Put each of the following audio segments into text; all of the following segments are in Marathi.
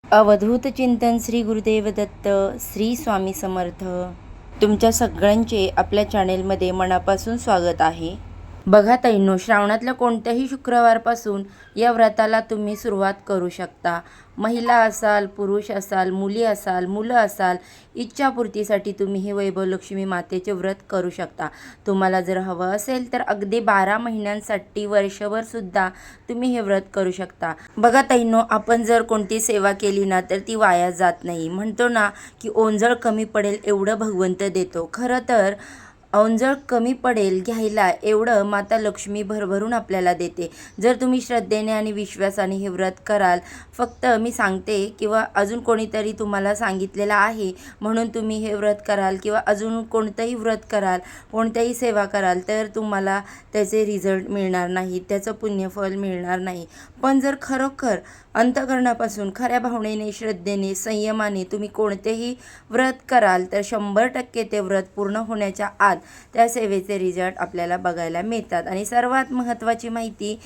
अवधूत चिंतन श्री गुरुदेव दत्त श्री स्वामी समर्थ. तुमच्या सगळ्यांचे आपल्या चॅनेलमध्ये मनापासून स्वागत आहे. बघा ताईंनो, श्रावणातल्या कोणत्याही शुक्रवारपासून या व्रताला तुम्ही सुरुवात करू शकता. महिला असाल, पुरुष असाल, मुली असाल, मुलं असाल, इच्छापूर्तीसाठी तुम्ही हे वैभवलक्ष्मी मातेचे व्रत करू शकता. तुम्हाला जर हवं असेल तर अगदी 12 महिन्यांसाठी वर्षभर सुद्धा तुम्ही हे व्रत करू शकता. बघा ताईंनो, आपण जर कोणती सेवा केली ना तर ती वाया जात नाही. म्हणतो ना की ओंजळ कमी पडेल एवढं भगवंत देतो. खरं तर ओंजळ कमी पडेल घ्यायला एवढं माता लक्ष्मी भरभरून आपल्याला देते. जर तुम्ही श्रद्धेने आणि विश्वासाने हे व्रत कराल, फक्त मी सांगते किंवा अजून कोणीतरी तुम्हाला सांगितलेलं आहे म्हणून तुम्ही हे व्रत कराल किंवा अजून कोणतंही व्रत कराल, कोणत्याही सेवा कराल तर तुम्हाला त्याचे रिझल्ट मिळणार नाही, त्याचं पुण्यफल मिळणार नाही. पण जर खरोखर अंतःकरणापासून खऱ्या भावनेने, श्रद्धेने, संयमाने तुम्ही कोणतेही व्रत कराल तर 100% ते व्रत पूर्ण होण्याच्या आत त्या सेवेचे रिझल्ट आपल्याला बघायला मिळतात. आणि सर्वात महत्त्वाची माहिती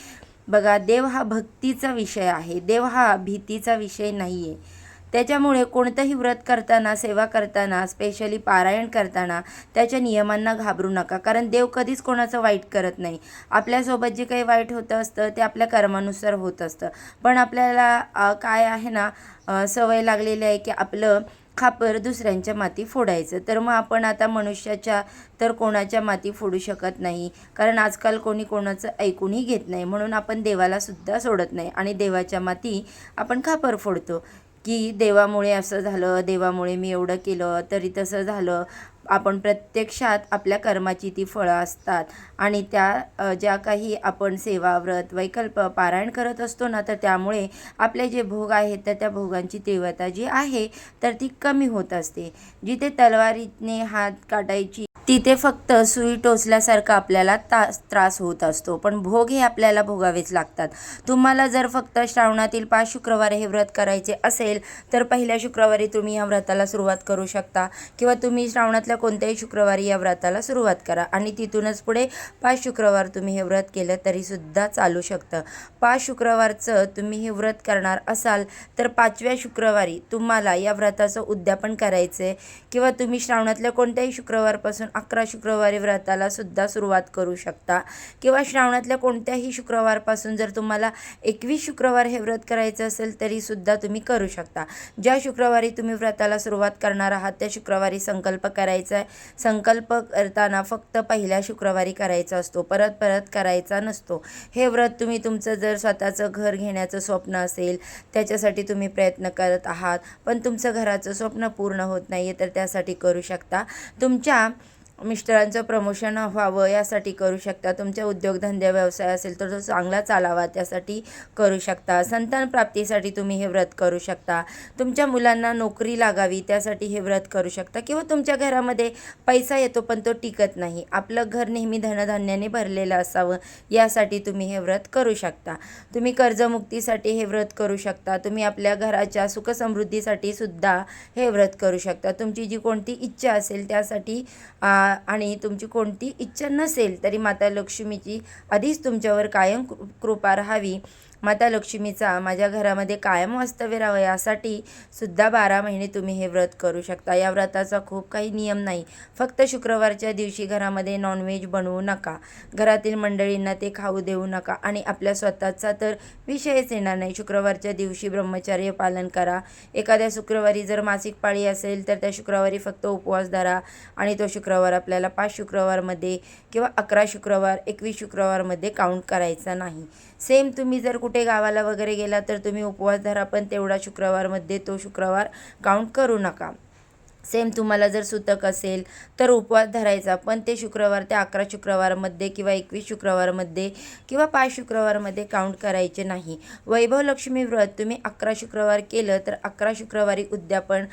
बघा, देव हा भक्तीचा विषय आहे, देव हा भीतीचा विषय नाही आहे. त्याच्यामुळे कोणतंही व्रत करताना, सेवा करताना, स्पेशली पारायण करताना त्याच्या नियमांना घाबरू नका, कारण देव कधीच कोणाचं वाईट करत नाही. आपल्यासोबत जे काही वाईट होतं असतं ते आपल्या कर्मानुसार होत असतं. पण आपल्याला काय आहे ना, सवय लागलेली आहे की आपलं खापर दुसऱ्यांच्या माती फोडायचं. तर मग आपण आता मनुष्याच्या तर कोणाच्या माती फोडू शकत नाही, कारण आजकाल कोणी कोणाचं ऐकूनही घेत नाही. म्हणून आपण देवाला सुद्धा सोडत नाही आणि देवाच्या माती आपण खापर फोडतो की देवामुळे असं झालं, देवामुळे मी एवढं केलं तरी तसं झालं. आपण प्रत्यक्षात आपल्या कर्माची ती फळं असतात आणि त्या ज्या काही आपण सेवा, व्रत, वैकल्प, पारायण करत असतो ना, तर त्यामुळे आपले जे भोग आहेत तर त्या भोगांची तीव्रता जी आहे तर ती कमी होत असते. जिथे तलवारीने हात काढायची तिथे फक्त सुई टोचल्यासारखा आपल्याला त्रास होत असतो, पण भोग हे आपल्याला भोगावेच लागतात. तुम्हाला जर फक्त श्रावणातील 5 शुक्रवार हे व्रत करायचे असेल तर पहिल्या शुक्रवारी तुम्ही या व्रताला सुरुवात करू शकता किंवा तुम्ही श्रावणातल्या कोणत्याही शुक्रवारी या व्रताला सुरुवात करा आणि तिथूनच पुढे 5 शुक्रवार तुम्ही हे व्रत केलं तरीसुद्धा चालू शकतं. 5 शुक्रवारचं तुम्ही हे व्रत करणार असाल तर 5व्या शुक्रवारी तुम्हाला या व्रताचं उद्यापन करायचं आहे किंवा तुम्ही श्रावणातल्या कोणत्याही शुक्रवारपासून 11 शुक्रवारी व्रताला सुद्धा सुरुवात करू शकता किंवा श्रावणातल्या कोणत्याही शुक्रवारपासून जर तुम्हाला 21 शुक्रवार हे व्रत करायचं असेल तरीसुद्धा तुम्ही करू शकता. ज्या शुक्रवारी तुम्ही व्रताला सुरुवात करणार आहात त्या शुक्रवारी संकल्प करायचा आहे. संकल्प करताना फक्त पहिल्या शुक्रवारी करायचा असतो, परत परत करायचा नसतो. हे व्रत तुम्ही तुमचं जर स्वतःचं घर घेण्याचं स्वप्न असेल, त्याच्यासाठी तुम्ही प्रयत्न करत आहात पण तुमचं घराचं स्वप्न पूर्ण होत नाही आहे तर त्यासाठी करू शकता. तुमच्या मिस्टरांचं प्रमोशन व्हावं यासाठी करू शकता. तुमच्या उद्योगधंदे, व्यवसाय असेल तर तो चांगला चालावा त्यासाठी करू शकता. संतान प्राप्तीसाठी तुम्ही हे व्रत करू शकता. तुमच्या मुलांना नोकरी लागावी त्यासाठी हे व्रत करू शकता किंवा तुमच्या घरामध्ये पैसा येतो पण तो टिकत नाही, आपलं घर नेहमी धनधान्याने भरलेलं असावं यासाठी तुम्ही हे व्रत करू शकता. तुम्ही कर्जमुक्तीसाठी हे व्रत करू शकता. तुम्ही आपल्या घराच्या सुखसमृद्धीसाठी सुद्धा हे व्रत करू शकता. तुमची जी कोणती इच्छा असेल त्यासाठी आणि तुमची कोणती इच्छा नसेल तरी माता लक्ष्मीची आधीच तुमच्यावर कायम कृपा राहावी, माता लक्ष्मीचा माझ्या घरामध्ये कायम वास्तव्य राहावं यासाठी सुद्धा 12 महिने तुम्ही हे व्रत करू शकता. या व्रताचा खूप काही नियम नाही. फक्त शुक्रवारच्या दिवशी घरामध्ये नॉनव्हेज बनवू नका, घरातील मंडळींना ते खाऊ देऊ नका आणि आपल्या स्वतःचा तर विषयच येणार नाही. शुक्रवारच्या दिवशी ब्रह्मचर्य पालन करा. एखाद्या शुक्रवारी जर मासिक पाळी असेल तर त्या शुक्रवारी फक्त उपवास धरा आणि तो शुक्रवार आपल्याला 5 शुक्रवारमध्ये किंवा 11 शुक्रवार, 21 शुक्रवारमध्ये काउंट करायचा नाही. सेम तुम्ही जर कुठे गावाला वगैरे गेला तर तुम्ही उपवास धरा पण तेवढा शुक्रवारमध्ये तो शुक्रवार काउंट करू नका. सेम तुम्हाला जर सुतक असेल तर उपवास धरायचा पण ते शुक्रवार त्या 11 शुक्रवारमध्ये किंवा 21 शुक्रवारमध्ये किंवा 5 शुक्रवारमध्ये काउंट करायचे नाही. वैभवलक्ष्मी व्रत तुम्ही 11 शुक्रवार केलं तर 11 शुक्रवारी उद्यापन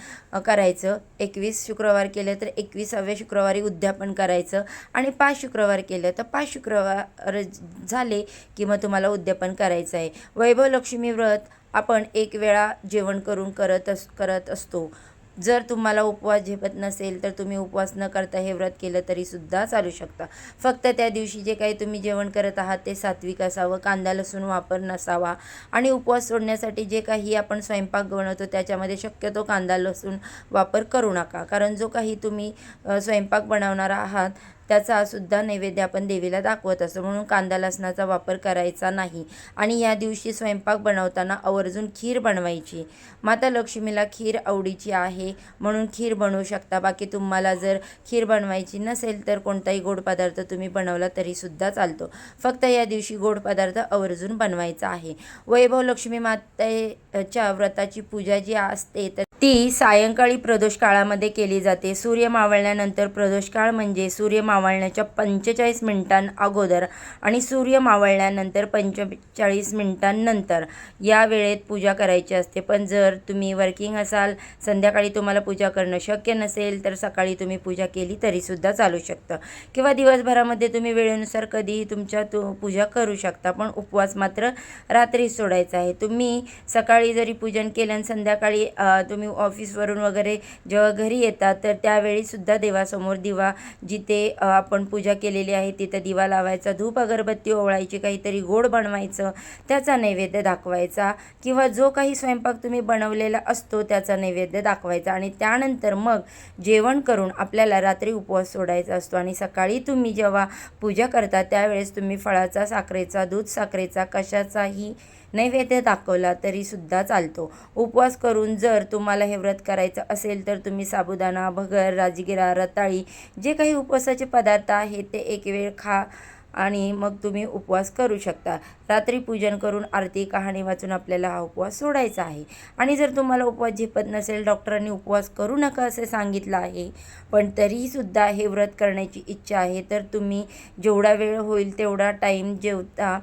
करायचं, 21 शुक्रवार केलं तर 21व्या शुक्रवारी उद्यापन करायचं आणि 5 शुक्रवार केलं तर 5 शुक्रवार झाले की मग तुम्हाला उद्यापन करायचं आहे. वैभवलक्ष्मी व्रत आपण एक वेळा जेवण करून करत असतो. जर तुम्हाला उपवास झेपत नसेल तर तुम्ही उपवास न करता हे व्रत केलं तरीसुद्धा चालू शकता. फक्त त्या दिवशी जे काही तुम्ही जेवण करत आहात ते सात्विक असावं, कांदा लसूण वापर नसावा आणि उपवास सोडण्यासाठी जे काही आपण स्वयंपाक बनवतो त्याच्यामध्ये शक्यतो कांदा लसूण वापर करू नका. कारण जो काही तुम्ही स्वयंपाक बनवणार आहात त्याचा सुद्धा नैवेद्य आपण देवीला दाखवत असतो, म्हणून कांदा लसणाचा वापर करायचा नाही. आणि या दिवशी स्वयंपाक बनवताना आवर्जून खीर बनवायची. माता लक्ष्मीला खीर आवडीची आहे म्हणून खीर बनवू शकता. बाकी तुम्हाला जर खीर बनवायची नसेल तर कोणताही गोड पदार्थ तुम्ही बनवला तरीसुद्धा चालतो. फक्त या दिवशी गोड पदार्थ आवर्जून बनवायचा आहे. वैभव लक्ष्मी मातेच्या व्रताची पूजा जी असते तर ती सायंकाळी प्रदोष काळामध्ये केली जाते. सूर्य मावळल्यानंतर प्रदोष काळ म्हणजे सूर्य मावळण्याच्या 45 मिनिटांअगोदर आणि सूर्य मावळल्यानंतर 45 मिनिटांनंतर या वेळेत पूजा करायची असते. पण जर तुम्ही वर्किंग असाल, संध्याकाळी तुम्हाला पूजा करणं शक्य नसेल तर सकाळी तुम्ही पूजा केली तरीसुद्धा चालू शकतं किंवा दिवसभरामध्ये तुम्ही वेळेनुसार कधीही तुमच्या पूजा करू शकता. पण उपवास मात्र रात्री सोडायचा आहे. तुम्ही सकाळी जरी पूजन केलं आणि संध्याकाळी तुम्ही ऑफिसवरून वगैरे जेव्हा घरी येतात तर त्यावेळीसुद्धा देवासमोर दिवा जिथे आपण पूजा केलेली आहे तिथं दिवा लावायचा, धूप अगरबत्ती ओवाळायची, काहीतरी गोड बनवायचं, त्याचा नैवेद्य दाखवायचा किंवा जो काही स्वयंपाक तुम्ही बनवलेला असतो त्याचा नैवेद्य दाखवायचा आणि त्यानंतर मग जेवण करून आपल्याला रात्री उपवास सोडायचा असतो. आणि सकाळी तुम्ही जेव्हा पूजा करता त्यावेळेस तुम्ही फळाचा, साखरेचा, दूध साखरेचा कशाचाही नैवेद्य दाखवला तरीसुद्धा चालतो. उपवास करून जर तुम्हाला हे व्रत करायचं असेल तर तुम्ही साबुदाणा, भगर, राजगिरा, रताळी जे काही उपवासाचे पदार्थ आहेत ते एक वेळ खा आणि मग तुम्ही उपवास करू शकता. रात्री पूजन करून आरती कहाणी वाचून आपल्याला हा उपवास सोडायचा आहे. आणि जर तुम्हाला उपवास झेपत नसेल, डॉक्टरांनी उपवास करू नका असे सांगितलं आहे, पण तरीसुद्धा हे व्रत करण्याची इच्छा आहे तर तुम्ही जेवढा वेळ होईल तेवढा टाईम जेवता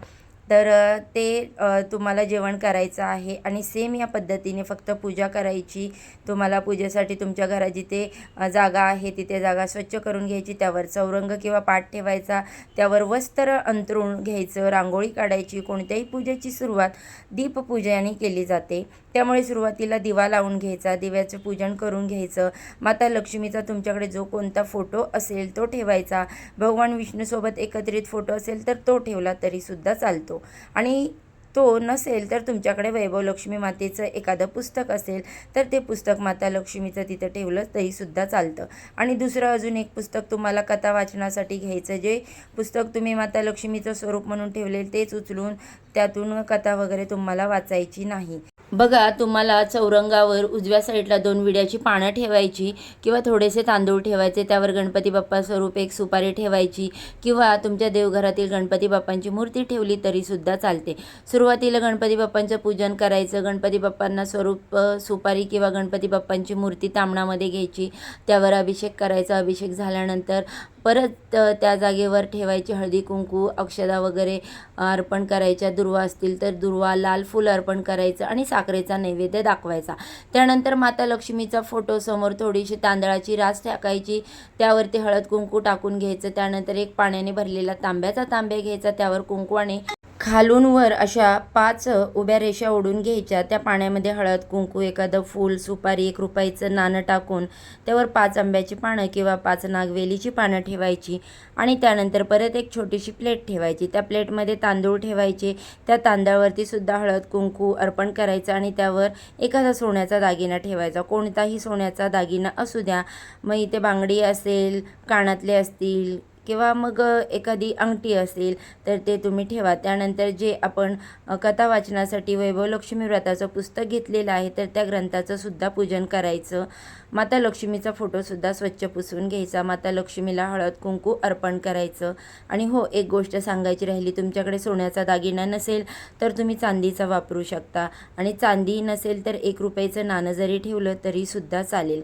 तर ते तुम्हाला जेवण करायचं आहे. आणि सेम या पद्धतीने फक्त पूजा करायची. तुम्हाला पूजेसाठी तुमच्या घरात जिथे जागा आहे तिथे जागा स्वच्छ करून घ्यायची, त्यावर चौरंग किंवा पाट ठेवायचा, त्यावर वस्त्र अंथरून घ्यायचं, रांगोळी काढायची. कोणत्याही पूजेची सुरुवात दीपपूजेने केली जाते, त्यामुळे सुरुवातीला दिवा लावून घ्यायचा, दिव्याचं पूजन करून घ्यायचं. माता लक्ष्मीचा तुमच्याकडे जो कोणता फोटो असेल तो ठेवायचा. भगवान विष्णूसोबत एकत्रित फोटो असेल तर तो ठेवला तरीसुद्धा चालतो. आणि तो नसेल तर तुमच्याकडे वैभव लक्ष्मी मातेचं एखादं पुस्तक असेल तर ते पुस्तक माता लक्ष्मीचं तिथं ठेवलं तरीसुद्धा चालतं. आणि दुसरं अजून एक पुस्तक तुम्हाला कथा वाचनासाठी घ्यायचं. जे पुस्तक तुम्ही माता लक्ष्मीचं स्वरूप म्हणून ठेवले तेच उचलून त्यातून कथा वगैरे तुम्हाला वाचायची नाही. बघा, तुम्हाला चौरंगावर उजव्या साईडला 2 विड्याची पानं ठेवायची किंवा थोडेसे तांदूळ ठेवायचे, त्यावर गणपती बाप्पा स्वरूप एक सुपारी ठेवायची किंवा तुमच्या देवघरातील गणपती बाप्पांची मूर्ती ठेवली तरीसुद्धा चालते. सुरुवातीला गणपती बाप्पांचं पूजन करायचं. गणपती बाप्पांना स्वरूप सुपारी किंवा गणपती बाप्पांची मूर्ती तामणामध्ये घ्यायची, त्यावर अभिषेक करायचा. अभिषेक झाल्यानंतर परत त्या जागेवर ठेवायची. हळदी कुंकू अक्षदा वगैरे अर्पण करायच्या. दुर्वा असतील तर दुर्वा, लाल फूल अर्पण करायचं आणि साखरेचा नैवेद्य दाखवायचा. त्यानंतर माता लक्ष्मीचा फोटो समोर थोडीशी तांदळाची रास टाकायची, त्यावरती हळद कुंकू टाकून घ्यायचं. त्यानंतर एक पाण्याने भरलेला तांब्याचा तांब्या घ्यायचा, त्यावर कुंकवाने खालून वर अशा 5 उभ्या रेषा ओढून घ्यायच्या. त्या पाण्यामध्ये हळद कुंकू, एखादं फूल, सुपारी, 1 रुपयाचं नाणं टाकून त्यावर 5 आंब्याची पानं किंवा 5 नागवेलीची पानं ठेवायची. आणि त्यानंतर परत एक छोटीशी प्लेट ठेवायची. त्या प्लेटमध्ये तांदूळ ठेवायचे. त्या तांदळावरती सुद्धा हळद कुंकू अर्पण करायचं आणि त्यावर एखादा सोन्याचा दागिना ठेवायचा. कोणताही सोन्याचा दागिना असू द्या, मग इथे बांगडी असेल, कानातले असतील किंवा मग एखादी अंगठी असेल तर ते तुम्ही ठेवा. त्यानंतर जे आपण कथा वाचनासाठी वैभव लक्ष्मी व्रताचं पुस्तक घेतलेलं आहे तर त्या ग्रंथाचं सुद्धा पूजन करायचं. माता लक्ष्मीचा फोटोसुद्धा स्वच्छ पुसून घ्यायचा. माता लक्ष्मीला हळद कुंकू अर्पण करायचं. आणि हो, एक गोष्ट सांगायची राहिली, तुमच्याकडे सोन्याचा दागिना नसेल तर तुम्ही चांदीचा वापरू शकता. आणि चांदी नसेल तर 1 रुपयाचं नाणं जरी ठेवलं तरीसुद्धा चालेल.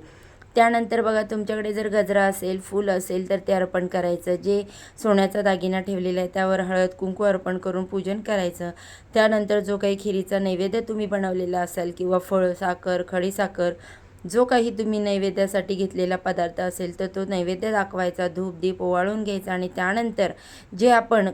त्यानंतर बघा, तुमच्याकडे जर गजरा असेल, फूल असेल तर ते अर्पण करायचं. जे सोन्याचा दागिना ठेवलेला आहे त्यावर हळद कुंकू अर्पण करून पूजन करायचं. त्यानंतर जो काही खिरीचा नैवेद्य तुम्ही बनवलेला असाल किंवा फळ, साखर, खडीसाखर, जो काही तुम्ही नैवेद्यासाठी घेतलेला पदार्थ असेल तर तो नैवेद्य दाखवायचा. धूप दीप ओवाळून घ्यायचा आणि त्यानंतर जे आपण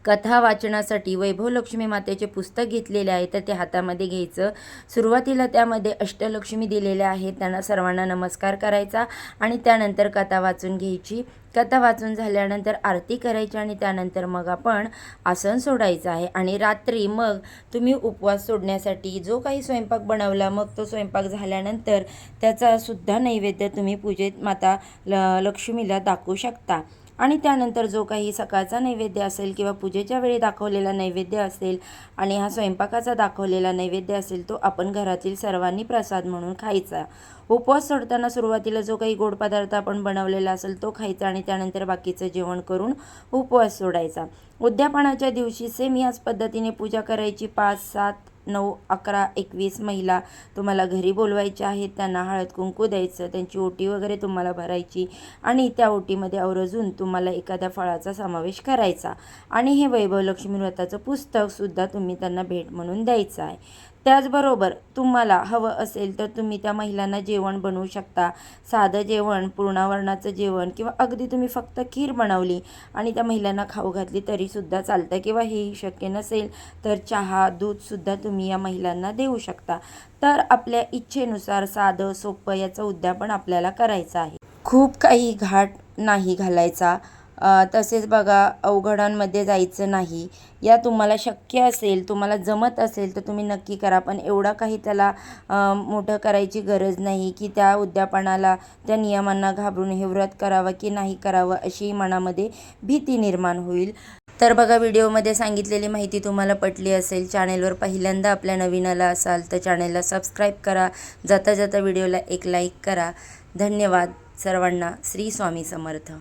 कथा वाचनासाठी वैभव लक्ष्मी मातेचे पुस्तक घेतलेले आहे, तर ते हातामध्ये घ्यायचं. सुरुवातीला त्यामध्ये अष्टलक्ष्मी दिलेल्या आहेत, त्यांना सर्वांना नमस्कार करायचा आणि त्यानंतर कथा वाचून घ्यायची. कथा वाचून झाल्यानंतर आरती करायची आणि त्यानंतर मग आपण आसन सोडायचं आहे. आणि रात्री मग तुम्ही उपवास सोडण्यासाठी जो काही स्वयंपाक बनवला, मग तो स्वयंपाक झाल्यानंतर त्याचा सुद्धा नैवेद्य तुम्ही पूजेत माता लक्ष्मीला दाखवू शकता. आणि त्यानंतर जो काही सकाळचा नैवेद्य असेल किंवा पूजेच्या वेळी दाखवलेला नैवेद्य असेल आणि हा स्वयंपाकाचा दाखवलेला नैवेद्य असेल, तो आपण घरातील सर्वांनी प्रसाद म्हणून खायचा. उपवास सोडताना सुरुवातीला जो काही गोड पदार्थ आपण बनवलेला असेल तो खायचा आणि त्यानंतर बाकीचं जेवण करून उपवास सोडायचा. उद्यापनाच्या दिवशी सेम याच पद्धतीने पूजा करायची. 5, 7, 9, 11, 21 महिला तुम्हाला घरी बोलवायच्या आहेत. त्यांना हळद कुंकू द्यायचं, त्यांची ओटी वगैरे तुम्हाला भरायची आणि त्या ओटीमध्ये आवर्जून तुम्हाला एखाद्या फळाचा समावेश करायचा. आणि हे वैभव लक्ष्मी व्रताचं पुस्तकसुद्धा तुम्ही त्यांना भेट म्हणून द्यायचं आहे. त्याचबरोबर तुम्हाला हवं असेल तर तुम्ही त्या महिलांना जेवण बनवू शकता. साधं जेवण, पूर्णावरणाचं जेवण किंवा अगदी तुम्ही फक्त खीर बनवली आणि त्या महिलांना खाऊ घातली तरीसुद्धा चालतं. किंवा हेही शक्य नसेल तर चहा, दूधसुद्धा तुम्ही या महिलांना देऊ शकता. तर आपल्या इच्छेनुसार साधं सोपं याचं उद्यापन आपल्याला करायचं आहे. खूप काही घाट नाही घालायचा. तसेच बघा, अवघडांमध्ये जायचं नाही. या तुम्हाला शक्य असेल, तुम्हाला जमत असेल तर तुम्ही नक्की करा. पण एवढा काही त्याला मोठं करायची गरज नाही की त्या उद्यापनाला, त्या नियमांना घाबरून हे व्रत करावं की नाही करावं अशी मनामध्ये भीती निर्माण होईल. तर बघा, व्हिडिओमध्ये सांगितलेली माहिती तुम्हाला पटली असेल. चॅनेलवर पहिल्यांदा आपल्या नवीन आला असाल तर चॅनेलला सबस्क्राईब करा. जाता जाता व्हिडिओला एक लाईक करा. धन्यवाद सर्वांना. श्री स्वामी समर्थ.